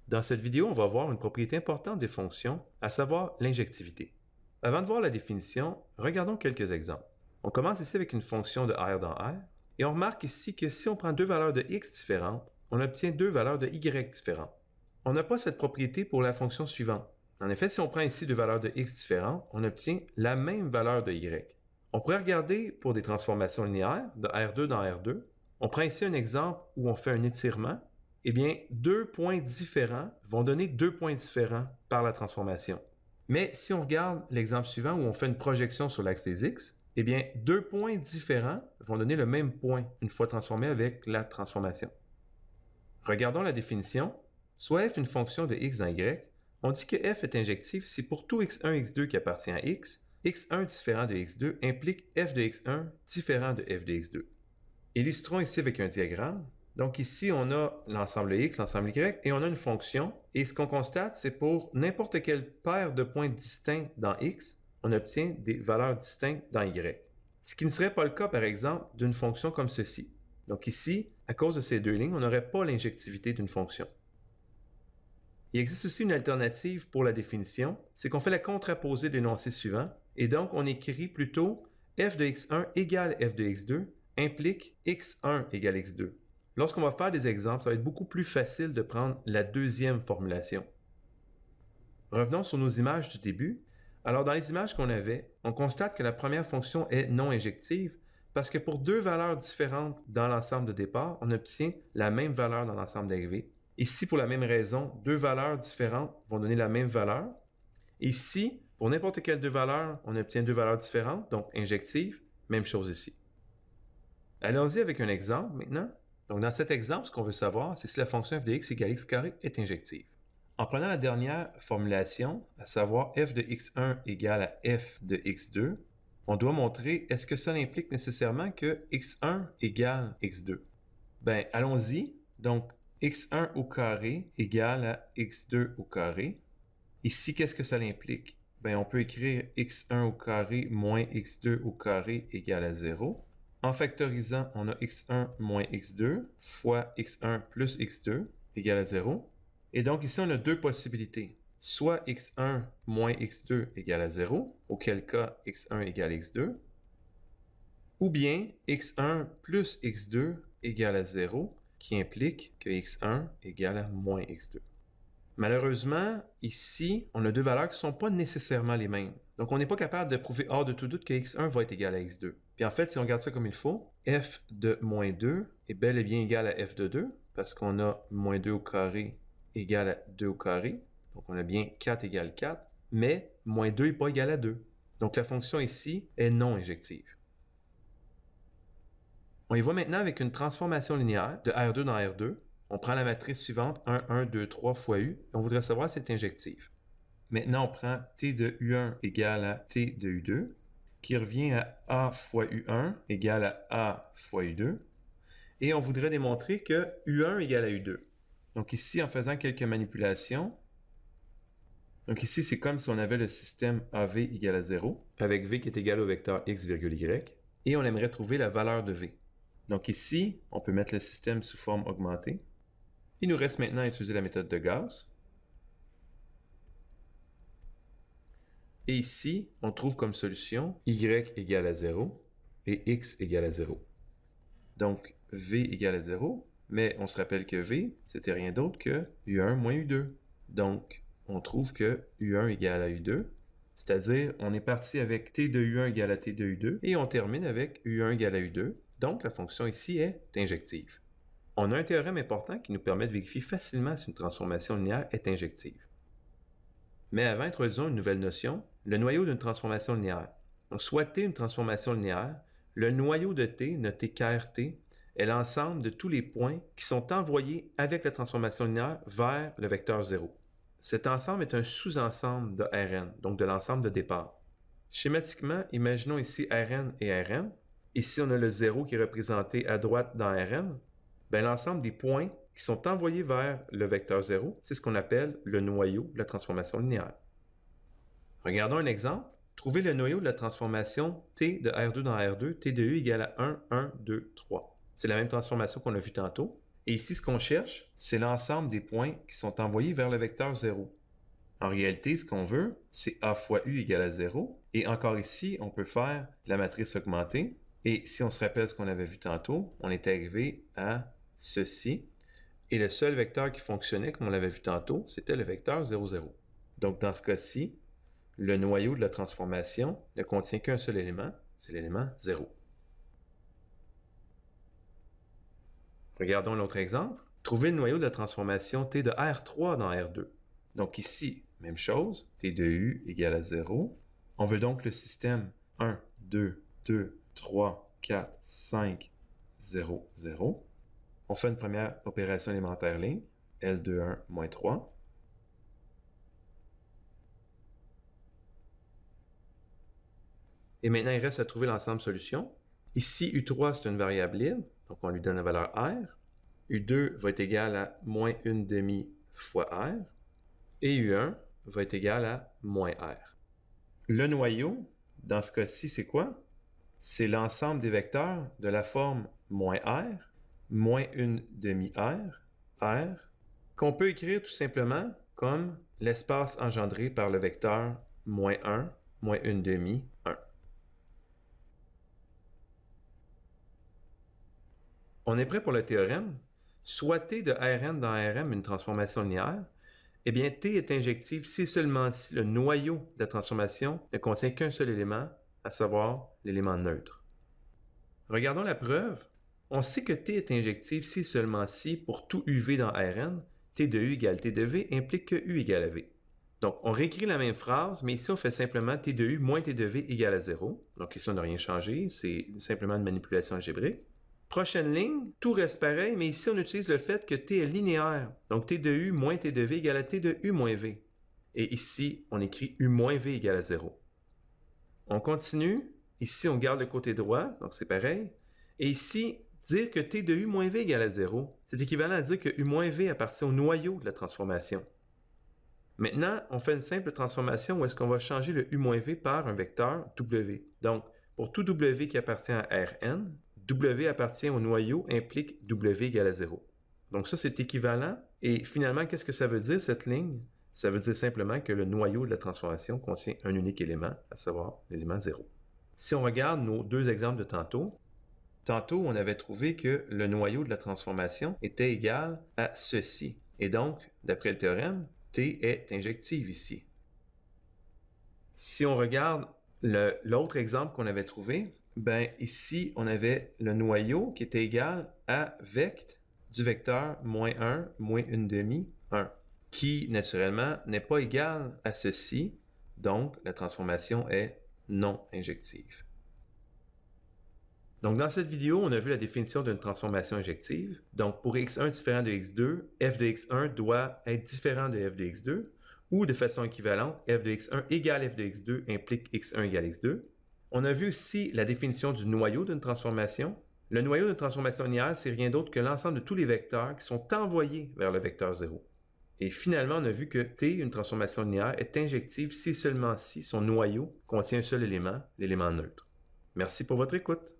Dans cette vidéo, on va voir une propriété importante des fonctions, à savoir l'injectivité. Avant de voir la définition, regardons quelques exemples. On commence ici avec une fonction de R dans R, et on remarque ici que si on prend deux valeurs de x différentes, on obtient deux valeurs de y différentes. On n'a pas cette propriété pour la fonction suivante. En effet, si on prend ici deux valeurs de x différentes, on obtient la même valeur de y. On pourrait regarder pour des transformations linéaires de R2 dans R2. On prend ici un exemple où on fait un étirement. Eh bien, deux points différents vont donner deux points différents par la transformation. Mais si on regarde l'exemple suivant où on fait une projection sur l'axe des x, eh bien, deux points différents vont donner le même point une fois transformés avec la transformation. Regardons la définition. Soit f est une fonction de x dans y, on dit que f est injectif si pour tout x1, x2 qui appartient à x, x1 différent de x2 implique f de x1 différent de f de x2. Illustrons ici avec un diagramme. Donc ici, on a l'ensemble x, l'ensemble y, et on a une fonction. Et ce qu'on constate, c'est pour n'importe quelle paire de points distincts dans x, on obtient des valeurs distinctes dans y. Ce qui ne serait pas le cas, par exemple, d'une fonction comme ceci. Donc ici, à cause de ces deux lignes, on n'aurait pas l'injectivité d'une fonction. Il existe aussi une alternative pour la définition, c'est qu'on fait la contraposée de l'énoncé suivant, et donc on écrit plutôt f de x1 égale f de x2 implique x1 égale x2. Lorsqu'on va faire des exemples, ça va être beaucoup plus facile de prendre la deuxième formulation. Revenons sur nos images du début. Alors, dans les images qu'on avait, on constate que la première fonction est non injective parce que pour deux valeurs différentes dans l'ensemble de départ, on obtient la même valeur dans l'ensemble d'arrivée. Ici, pour la même raison, deux valeurs différentes vont donner la même valeur. Ici, pour n'importe quelle deux valeurs, on obtient deux valeurs différentes, donc injectives, même chose ici. Allons-y avec un exemple maintenant. Donc, dans cet exemple, ce qu'on veut savoir, c'est si la fonction f de x égale x carré est injective. En prenant la dernière formulation, à savoir f de x1 égale à f de x2, on doit montrer est-ce que ça implique nécessairement que x1 égale x2. Bien, allons-y. Donc, x1 au carré égale à x2 au carré. Ici, qu'est-ce que ça implique? Bien, on peut écrire x1 au carré moins x2 au carré égale à 0. En factorisant, on a x1 moins x2 fois x1 plus x2 égale à 0. Et donc ici, on a deux possibilités. Soit x1 moins x2 égale à 0, auquel cas x1 égale x2, ou bien x1 plus x2 égale à 0, qui implique que x1 égale à moins x2. Malheureusement, ici, on a deux valeurs qui ne sont pas nécessairement les mêmes. Donc, on n'est pas capable de prouver hors de tout doute que x1 va être égal à x2. Puis en fait, si on regarde ça comme il faut, f de moins 2 est bel et bien égal à f de 2, parce qu'on a moins 2 au carré égale à 2 au carré. Donc, on a bien 4 égale 4, mais moins 2 n'est pas égal à 2. Donc, la fonction ici est non injective. On y va maintenant avec une transformation linéaire de R2 dans R2. On prend la matrice suivante, 1, 1, 2, 3 fois U, et on voudrait savoir si c'est injectif. Maintenant, on prend T de U1 égale à T de U2, qui revient à A fois U1 égale à A fois U2, et on voudrait démontrer que U1 égale à U2. Donc ici, en faisant quelques manipulations, donc ici, c'est comme si on avait le système AV égale à 0, avec V qui est égal au vecteur X, Y, et on aimerait trouver la valeur de V. Donc ici, on peut mettre le système sous forme augmentée. Il nous reste maintenant à utiliser la méthode de Gauss. Et ici, on trouve comme solution y égale à 0 et x égale à 0. Donc, v égale à 0, mais on se rappelle que v, c'était rien d'autre que u1 moins u2. Donc, on trouve que u1 égale à u2, c'est-à-dire on est parti avec t de u1 égale à t de u2, et on termine avec u1 égale à u2. Donc, la fonction ici est injective. On a un théorème important qui nous permet de vérifier facilement si une transformation linéaire est injective. Mais avant, introduisons une nouvelle notion, le noyau d'une transformation linéaire. Donc, soit T une transformation linéaire, le noyau de T, noté KRT, est l'ensemble de tous les points qui sont envoyés avec la transformation linéaire vers le vecteur 0. Cet ensemble est un sous-ensemble de Rn, donc de l'ensemble de départ. Schématiquement, imaginons ici Rn et Rn. Ici, on a le 0 qui est représenté à droite dans Rn. Bien, l'ensemble des points qui sont envoyés vers le vecteur 0, c'est ce qu'on appelle le noyau de la transformation linéaire. Regardons un exemple. Trouvez le noyau de la transformation T de R2 dans R2, T de U égale à 1, 1, 2, 3. C'est la même transformation qu'on a vue tantôt. Et ici, ce qu'on cherche, c'est l'ensemble des points qui sont envoyés vers le vecteur 0. En réalité, ce qu'on veut, c'est A fois U égale à 0. Et encore ici, on peut faire la matrice augmentée. Et si on se rappelle ce qu'on avait vu tantôt, on est arrivé à ceci. Et le seul vecteur qui fonctionnait, comme on l'avait vu tantôt, c'était le vecteur 0, 0. Donc, dans ce cas-ci, le noyau de la transformation ne contient qu'un seul élément, c'est l'élément 0. Regardons l'autre exemple. Trouvez le noyau de la transformation T de R3 dans R2. Donc ici, même chose, T de U égale à 0. On veut donc le système 1, 2, 2, 3, 4, 5, 0, 0. On fait une première opération élémentaire ligne, L21 moins 3. Et maintenant, il reste à trouver l'ensemble solution. Ici, U3, c'est une variable libre, donc on lui donne la valeur R. U2 va être égal à moins 1/2 fois R. Et U1 va être égal à moins R. Le noyau, dans ce cas-ci, c'est quoi? C'est l'ensemble des vecteurs de la forme moins R, moins 1/2 R, R, qu'on peut écrire tout simplement comme l'espace engendré par le vecteur moins 1, moins 1/2, 1. On est prêt pour le théorème. Soit T de Rn dans Rm une transformation linéaire, eh bien T est injective si seulement si le noyau de la transformation ne contient qu'un seul élément, à savoir l'élément neutre. Regardons la preuve. On sait que T est injective si seulement si, pour tout UV dans Rn, T de U égale T de V implique que U égale à V. Donc, on réécrit la même phrase, mais ici, on fait simplement T de U moins T de V égale à 0. Donc ici, on n'a rien changé, c'est simplement une manipulation algébrique. Prochaine ligne, tout reste pareil, mais ici, on utilise le fait que T est linéaire. Donc, T de U moins T de V égale à T de U moins V. Et ici, on écrit U moins V égale à 0. On continue. Ici, on garde le côté droit, donc c'est pareil. Et ici, dire que T de U moins V égale à 0, c'est équivalent à dire que U moins V appartient au noyau de la transformation. Maintenant, on fait une simple transformation où est-ce qu'on va changer le U moins V par un vecteur W. Donc, pour tout W qui appartient à Rn, W appartient au noyau implique W égale à 0. Donc ça, c'est équivalent. Et finalement, qu'est-ce que ça veut dire, cette ligne? Ça veut dire simplement que le noyau de la transformation contient un unique élément, à savoir l'élément 0. Si on regarde nos deux exemples de tantôt, on avait trouvé que le noyau de la transformation était égal à ceci. Et donc, d'après le théorème, T est injective ici. Si on regarde l'autre exemple qu'on avait trouvé, ben ici, on avait le noyau qui était égal à vect du vecteur moins 1, moins 1/2, 1, qui, naturellement, n'est pas égal à ceci, donc la transformation est non injective. Donc, dans cette vidéo, on a vu la définition d'une transformation injective. Donc, pour x1 différent de x2, f de x1 doit être différent de f de x2, ou de façon équivalente, f de x1 égale f de x2 implique x1 égale x2. On a vu aussi la définition du noyau d'une transformation. Le noyau d'une transformation linéaire, c'est rien d'autre que l'ensemble de tous les vecteurs qui sont envoyés vers le vecteur 0. Et finalement, on a vu que T, une transformation linéaire, est injective si seulement si son noyau contient un seul élément, l'élément neutre. Merci pour votre écoute.